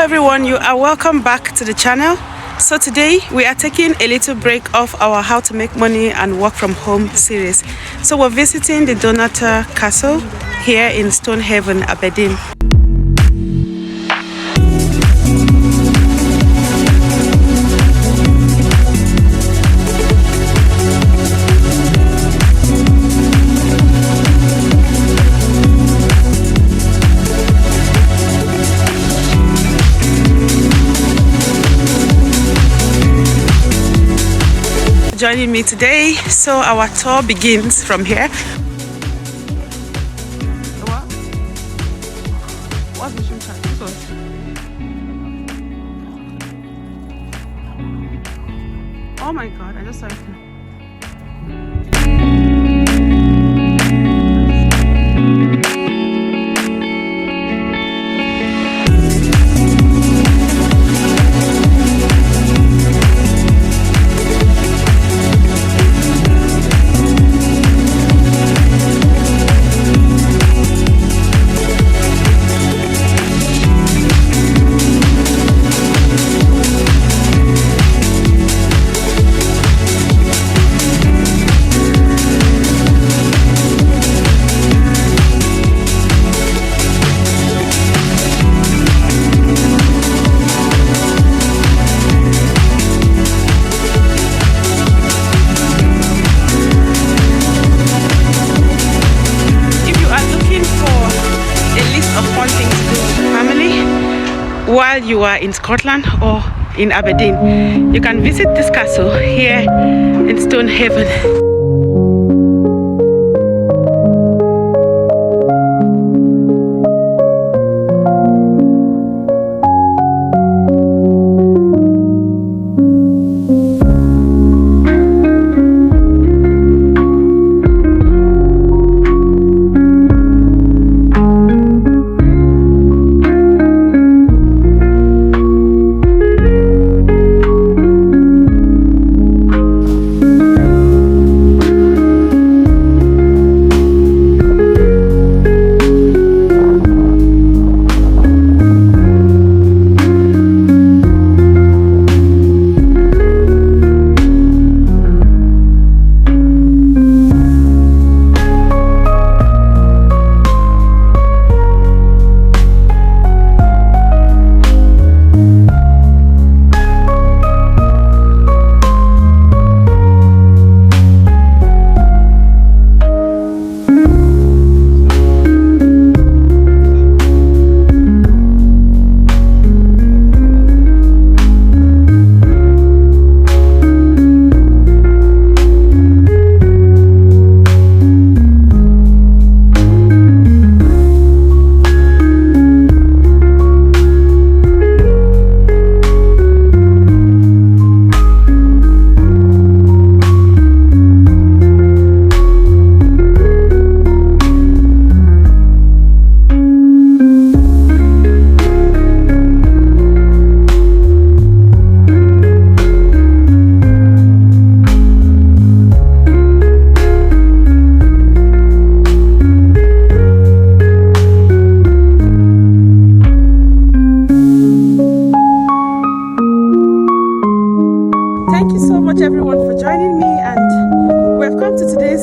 everyone, you are welcome back to the channel. So today we are taking a little break off our how to make money and work from home series. So we're visiting the Dunnottar Castle here in Stonehaven, Aberdeen. Joining me today, so our tour begins from here. What? What's the shoe track? This one. Oh my god, I just saw it. While you are in Scotland or in Aberdeen, you can visit this castle here in Stonehaven. Thank you so much everyone for joining me, and we've come to today's